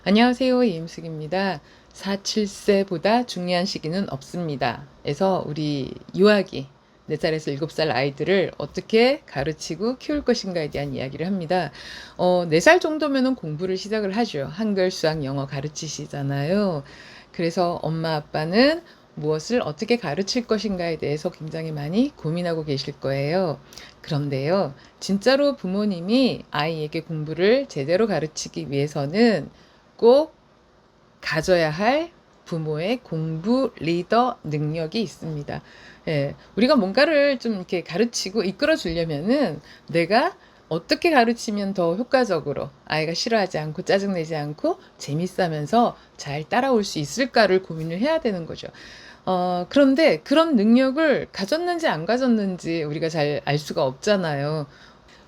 안녕하세요. 이임숙입니다. 4, 7세보다 중요한 시기는 없습니다. 에서 우리 유아기 4살에서 7살 아이들을 어떻게 가르치고 키울 것인가에 대한 이야기를 합니다. 4살 정도면은 공부를 시작을 하죠. 한글, 수학, 영어 가르치시잖아요. 그래서 엄마 아빠는 무엇을 어떻게 가르칠 것인가에 대해서 굉장히 많이 고민하고 계실 거예요. 그런데요, 진짜로 부모님이 아이에게 공부를 제대로 가르치기 위해서는 꼭 가져야 할 부모의 공부 리더 능력이 있습니다. 예, 우리가 뭔가를 좀 이렇게 가르치고 이끌어 주려면은 내가 어떻게 가르치면 더 효과적으로 아이가 싫어하지 않고 짜증내지 않고 재밌어 하면서 잘 따라올 수 있을까를 고민을 해야 되는 거죠. 그런데 그런 능력을 가졌는지 안 가졌는지 우리가 잘 알 수가 없잖아요.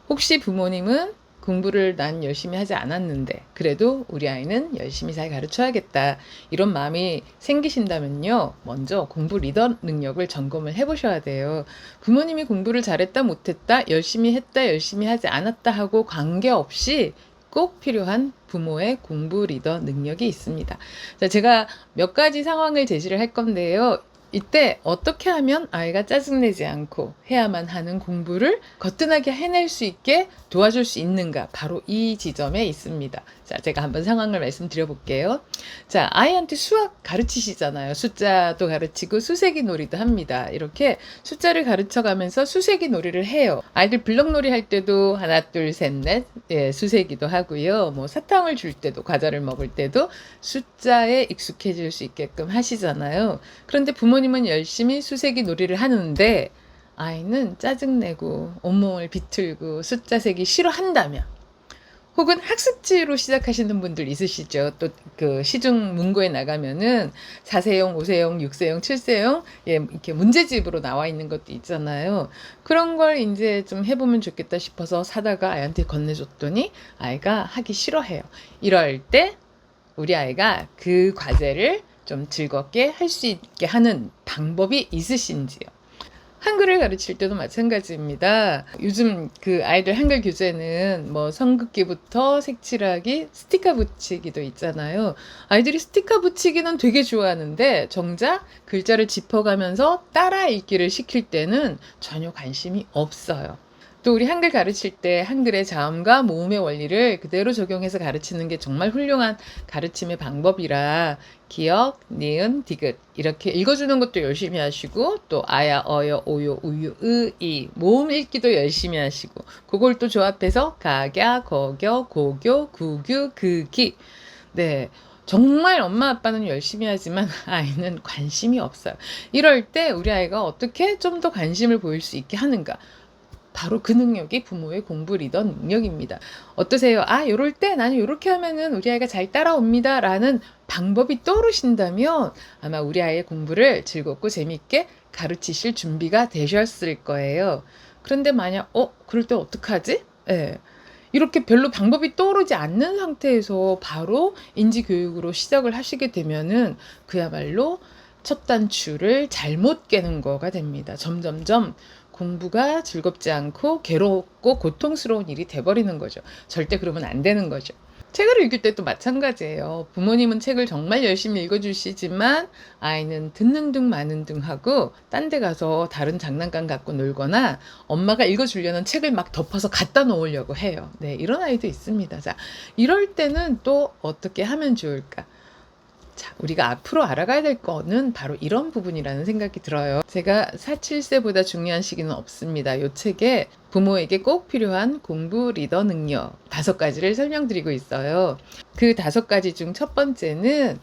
혹시 부모님은 공부를 난 열심히 하지 않았는데 그래도 우리 아이는 열심히 잘 가르쳐야겠다 이런 마음이 생기신다면요, 먼저 공부 리더 능력을 점검을 해보셔야 돼요. 부모님이 공부를 잘했다 못했다, 열심히 했다 열심히 하지 않았다 하고 관계없이 꼭 필요한 부모의 공부 리더 능력이 있습니다. 자, 제가 몇 가지 상황을 제시를 할 건데요. 이때 어떻게 하면 아이가 짜증내지 않고 해야만 하는 공부를 거뜬하게 해낼 수 있게 도와줄 수 있는가, 바로 이 지점에 있습니다. 자, 제가 한번 상황을 말씀드려 볼게요. 자, 아이한테 수학 가르치시잖아요. 숫자도 가르치고 수세기 놀이도 합니다. 이렇게 숫자를 가르쳐 가면서 수세기 놀이를 해요. 아이들 블럭놀이 할 때도 하나 둘 셋 넷, 예, 수세기도 하고요. 뭐 사탕을 줄 때도, 과자를 먹을 때도 숫자에 익숙해질 수 있게끔 하시잖아요. 그런데 부모님은 열심히 수세기 놀이를 하는데 아이는 짜증내고 온몸을 비틀고 숫자 세기 싫어한다면, 혹은 학습지로 시작하시는 분들 있으시죠. 또 그 시중 문고에 나가면은 4세형, 5세형, 6세형, 7세형, 예, 이렇게 문제집으로 나와 있는 것도 있잖아요. 그런 걸 이제 좀 해보면 좋겠다 싶어서 사다가 아이한테 건네줬더니 아이가 하기 싫어해요. 이럴 때 우리 아이가 그 과제를 좀 즐겁게 할 수 있게 하는 방법이 있으신지요? 한글을 가르칠 때도 마찬가지입니다. 요즘 그 아이들 한글 교재는 뭐 성긋기부터 색칠하기, 스티커 붙이기도 있잖아요. 아이들이 스티커 붙이기는 되게 좋아하는데 정작 글자를 짚어가면서 따라 읽기를 시킬 때는 전혀 관심이 없어요. 또 우리 한글 가르칠 때 한글의 자음과 모음의 원리를 그대로 적용해서 가르치는 게 정말 훌륭한 가르침의 방법이라 기역, 니은, 디귿 이렇게 읽어주는 것도 열심히 하시고, 또 아야, 어여, 오요, 우유, 으, 이 모음 읽기도 열심히 하시고, 그걸 또 조합해서 가갸, 거겨, 고교, 구규, 극기. 네, 정말 엄마 아빠는 열심히 하지만 아이는 관심이 없어요. 이럴 때 우리 아이가 어떻게 좀 더 관심을 보일 수 있게 하는가, 바로 그 능력이 부모의 공부 리더 능력입니다. 어떠세요? 아, 요럴 때 나는 요렇게 하면은 우리 아이가 잘 따라옵니다 라는 방법이 떠오르신다면 아마 우리 아이의 공부를 즐겁고 재밌게 가르치실 준비가 되셨을 거예요. 그런데 만약 그럴 때 어떡하지? 예. 이렇게 별로 방법이 떠오르지 않는 상태에서 바로 인지 교육으로 시작을 하시게 되면은 그야말로 첫 단추를 잘못 깨는 거가 됩니다. 점점점 공부가 즐겁지 않고 괴롭고 고통스러운 일이 돼버리는 거죠. 절대 그러면 안 되는 거죠. 책을 읽을 때도 마찬가지예요. 부모님은 책을 정말 열심히 읽어주시지만 아이는 듣는 등 마는 등 하고 딴 데 가서 다른 장난감 갖고 놀거나 엄마가 읽어주려는 책을 막 덮어서 갖다 놓으려고 해요. 네, 이런 아이도 있습니다. 자, 이럴 때는 또 어떻게 하면 좋을까? 자, 우리가 앞으로 알아가야 될 거는 바로 이런 부분이라는 생각이 들어요. 제가 4, 7세보다 중요한 시기는 없습니다. 이 책에 부모에게 꼭 필요한 공부 리더 능력 5가지를 설명드리고 있어요. 그 5가지 중 첫 번째는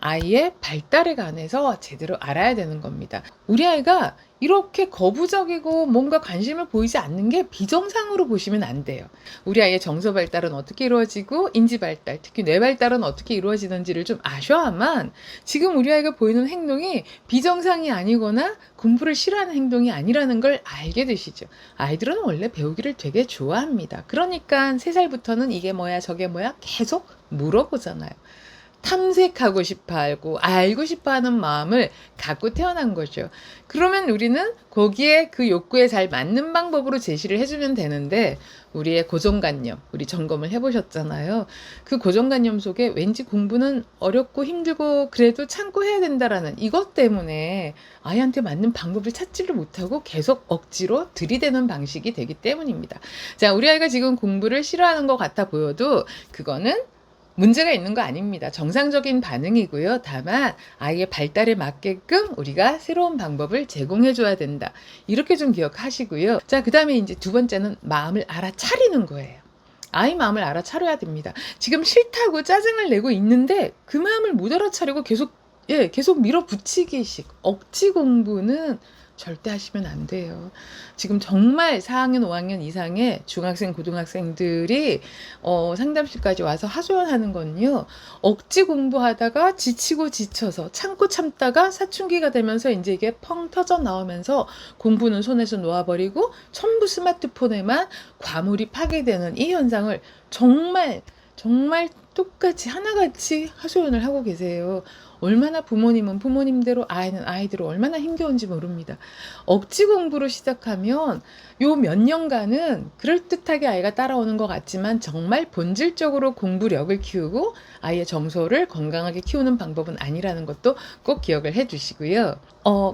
아이의 발달에 관해서 제대로 알아야 되는 겁니다. 우리 아이가 이렇게 거부적이고 뭔가 관심을 보이지 않는 게 비정상으로 보시면 안 돼요. 우리 아이의 정서 발달은 어떻게 이루어지고 인지 발달, 특히 뇌 발달은 어떻게 이루어지는지를 좀 아셔야만 지금 우리 아이가 보이는 행동이 비정상이 아니거나 공부를 싫어하는 행동이 아니라는 걸 알게 되시죠. 아이들은 원래 배우기를 되게 좋아합니다. 그러니까 3살부터는 이게 뭐야 저게 뭐야 계속 물어보잖아요. 탐색하고 싶어 하고 알고 싶어 하는 마음을 갖고 태어난 거죠. 그러면 우리는 거기에 그 욕구에 잘 맞는 방법으로 제시를 해주면 되는데 우리의 고정관념, 우리 점검을 해보셨잖아요. 그 고정관념 속에 왠지 공부는 어렵고 힘들고 그래도 참고 해야 된다라는 이것 때문에 아이한테 맞는 방법을 찾지를 못하고 계속 억지로 들이대는 방식이 되기 때문입니다. 자, 우리 아이가 지금 공부를 싫어하는 것 같아 보여도 그거는 문제가 있는 거 아닙니다. 정상적인 반응이고요. 다만 아이의 발달에 맞게끔 우리가 새로운 방법을 제공해 줘야 된다. 이렇게 좀 기억하시고요. 자, 그다음에 이제 두 번째는 마음을 알아차리는 거예요. 아이 마음을 알아차려야 됩니다. 지금 싫다고 짜증을 내고 있는데 그 마음을 못 알아차리고 계속 밀어붙이기식 억지 공부는 절대 하시면 안 돼요. 지금 정말 4학년, 5학년 이상의 중학생, 고등학생들이 상담실까지 와서 하소연하는 건요. 억지 공부하다가 지치고 지쳐서 참고 참다가 사춘기가 되면서 이제 이게 펑 터져 나오면서 공부는 손에서 놓아버리고 전부 스마트폰에만 과몰입하게 되는 이 현상을 정말 똑같이 하나같이 하소연을 하고 계세요. 얼마나 부모님은 부모님대로 아이는 아이대로 얼마나 힘겨운지 모릅니다. 억지 공부로 시작하면 요 몇 년간은 그럴듯하게 아이가 따라오는 것 같지만 정말 본질적으로 공부력을 키우고 아이의 정서를 건강하게 키우는 방법은 아니라는 것도 꼭 기억을 해 주시고요.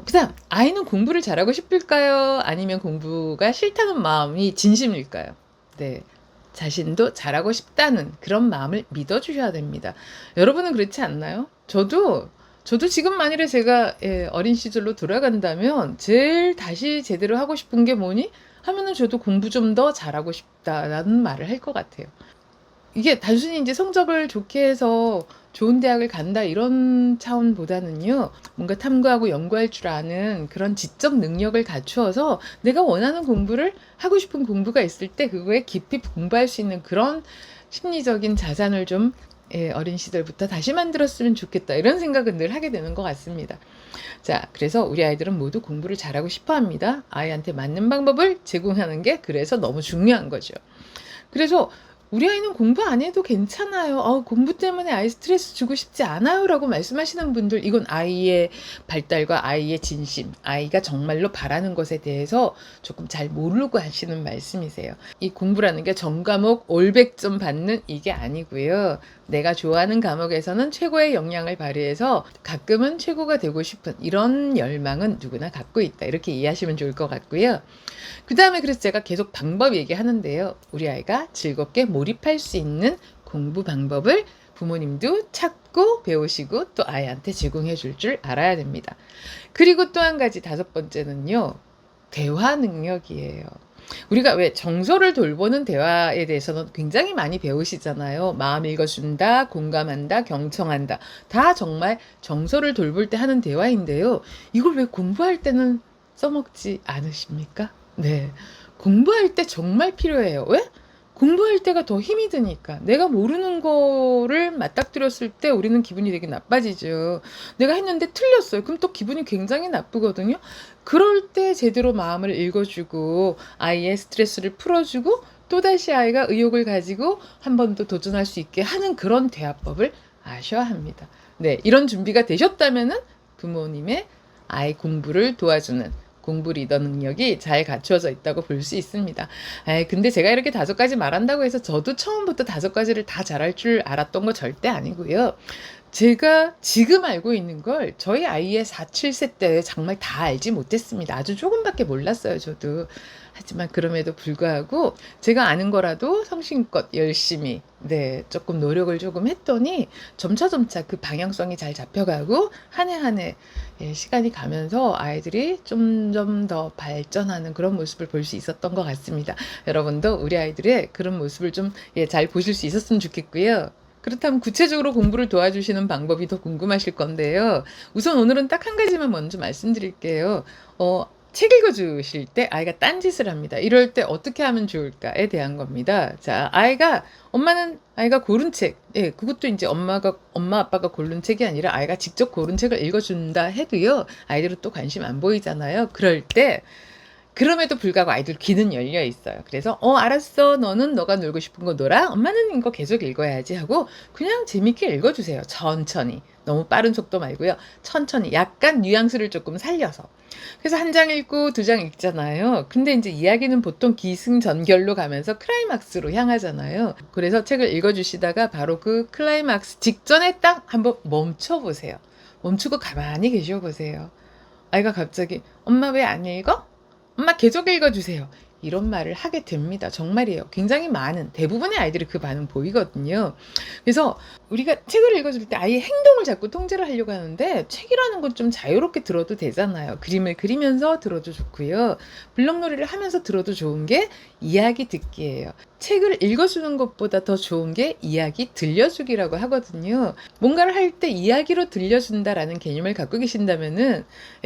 그다음 아이는 공부를 잘하고 싶을까요? 아니면 공부가 싫다는 마음이 진심일까요? 네. 자신도 잘하고 싶다는 그런 마음을 믿어주셔야 됩니다. 여러분은 그렇지 않나요? 저도 지금 만일에 제가 어린 시절로 돌아간다면 제일 다시 제대로 하고 싶은 게 뭐니? 하면은 저도 공부 좀 더 잘하고 싶다라는 말을 할 것 같아요. 이게 단순히 이제 성적을 좋게 해서 좋은 대학을 간다 이런 차원보다는요. 뭔가 탐구하고 연구할 줄 아는 그런 지적 능력을 갖추어서 내가 원하는 공부를 하고 싶은 공부가 있을 때 그거에 깊이 공부할 수 있는 그런 심리적인 자산을 좀 어린 시절부터 다시 만들었으면 좋겠다 이런 생각은 늘 하게 되는 것 같습니다. 자, 그래서 우리 아이들은 모두 공부를 잘하고 싶어 합니다. 아이한테 맞는 방법을 제공하는 게 그래서 너무 중요한 거죠. 그래서 우리 아이는 공부 안 해도 괜찮아요. 공부 때문에 아이 스트레스 주고 싶지 않아요. 라고 말씀하시는 분들, 이건 아이의 발달과 아이의 진심, 아이가 정말로 바라는 것에 대해서 조금 잘 모르고 하시는 말씀이세요. 이 공부라는 게 전과목 올백점 받는 이게 아니고요. 내가 좋아하는 과목에서는 최고의 역량을 발휘해서 가끔은 최고가 되고 싶은 이런 열망은 누구나 갖고 있다. 이렇게 이해하시면 좋을 것 같고요. 그 다음에 그래서 제가 계속 방법 얘기하는데요. 우리 아이가 즐겁게 몰입할 수 있는 공부 방법을 부모님도 찾고 배우시고 또 아이한테 제공해 줄 알아야 됩니다. 그리고 또 한 가지 다섯 번째는요. 대화 능력이에요. 우리가 왜 정서를 돌보는 대화에 대해서는 굉장히 많이 배우시잖아요. 마음 읽어준다, 공감한다, 경청한다. 다 정말 정서를 돌볼 때 하는 대화인데요. 이걸 왜 공부할 때는 써먹지 않으십니까? 네. 공부할 때 정말 필요해요. 왜? 공부할 때가 더 힘이 드니까. 내가 모르는 거를 맞닥뜨렸을 때 우리는 기분이 되게 나빠지죠. 내가 했는데 틀렸어요. 그럼 또 기분이 굉장히 나쁘거든요. 그럴 때 제대로 마음을 읽어주고 아이의 스트레스를 풀어주고 또다시 아이가 의욕을 가지고 한 번 더 도전할 수 있게 하는 그런 대화법을 아셔야 합니다. 네, 이런 준비가 되셨다면은 부모님의 아이 공부를 도와주는 공부 리더 능력이 잘 갖추어져 있다고 볼 수 있습니다. 근데 제가 이렇게 5가지 말한다고 해서 저도 처음부터 5가지를 다 잘할 줄 알았던 거 절대 아니고요. 제가 지금 알고 있는 걸 저희 아이의 4, 7세 때 정말 다 알지 못했습니다. 아주 조금밖에 몰랐어요, 저도. 하지만 그럼에도 불구하고 제가 아는 거라도 성심껏 열심히 조금 노력을 조금 했더니 점차 그 방향성이 잘 잡혀가고 한 해 한 해 시간이 가면서 아이들이 점점 더 발전하는 그런 모습을 볼 수 있었던 것 같습니다. 여러분도 우리 아이들의 그런 모습을 좀 잘 보실 수 있었으면 좋겠고요. 그렇다면 구체적으로 공부를 도와주시는 방법이 더 궁금하실 건데요. 우선 오늘은 딱 한 가지만 먼저 말씀드릴게요. 책 읽어주실 때 아이가 딴짓을 합니다. 이럴 때 어떻게 하면 좋을까에 대한 겁니다. 자, 아이가 고른 책, 그것도 이제 엄마 아빠가 고른 책이 아니라 아이가 직접 고른 책을 읽어준다 해도요, 아이들은 또 관심 안 보이잖아요. 그럴 때 그럼에도 불구하고 아이들 귀는 열려 있어요. 그래서 알았어. 너는 너가 놀고 싶은 거 놀아. 엄마는 이거 계속 읽어야지 하고 그냥 재밌게 읽어주세요. 천천히. 너무 빠른 속도 말고요. 천천히 약간 뉘앙스를 조금 살려서. 그래서 한 장 읽고 두 장 읽잖아요. 근데 이제 이야기는 보통 기승전결로 가면서 클라이막스로 향하잖아요. 그래서 책을 읽어주시다가 바로 그 클라이막스 직전에 딱 한번 멈춰보세요. 멈추고 가만히 계셔보세요. 아이가 갑자기 엄마 왜 안 읽어? 엄마 계속 읽어주세요. 이런 말을 하게 됩니다. 정말이에요. 굉장히 많은 대부분의 아이들이 그 반응 보이거든요. 그래서 우리가 책을 읽어줄 때 아이의 행동을 자꾸 통제를 하려고 하는데 책이라는 건 좀 자유롭게 들어도 되잖아요. 그림을 그리면서 들어도 좋고요. 블록놀이를 하면서 들어도 좋은 게 이야기 듣기예요. 책을 읽어주는 것보다 더 좋은 게 이야기 들려주기라고 하거든요. 뭔가를 할 때 이야기로 들려준다라는 개념을 갖고 계신다면은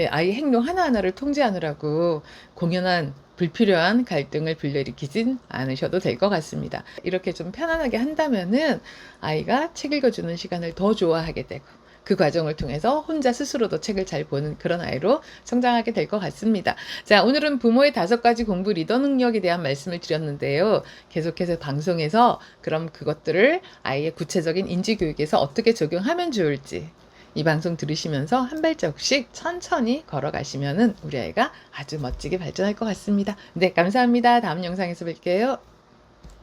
아이 행동 하나하나를 통제하느라고 공연한 불필요한 갈등을 불러일으키진 않으셔도 될 것 같습니다. 이렇게 좀 편안하게 한다면은 아이가 책 읽어주는 시간을 더 좋아하게 되고 그 과정을 통해서 혼자 스스로도 책을 잘 보는 그런 아이로 성장하게 될 것 같습니다. 자, 오늘은 부모의 5가지 공부 리더 능력에 대한 말씀을 드렸는데요. 계속해서 방송에서 그럼 그것들을 아이의 구체적인 인지 교육에서 어떻게 적용하면 좋을지 이 방송 들으시면서 한 발짝씩 천천히 걸어가시면은 우리 아이가 아주 멋지게 발전할 것 같습니다. 네, 감사합니다. 다음 영상에서 뵐게요.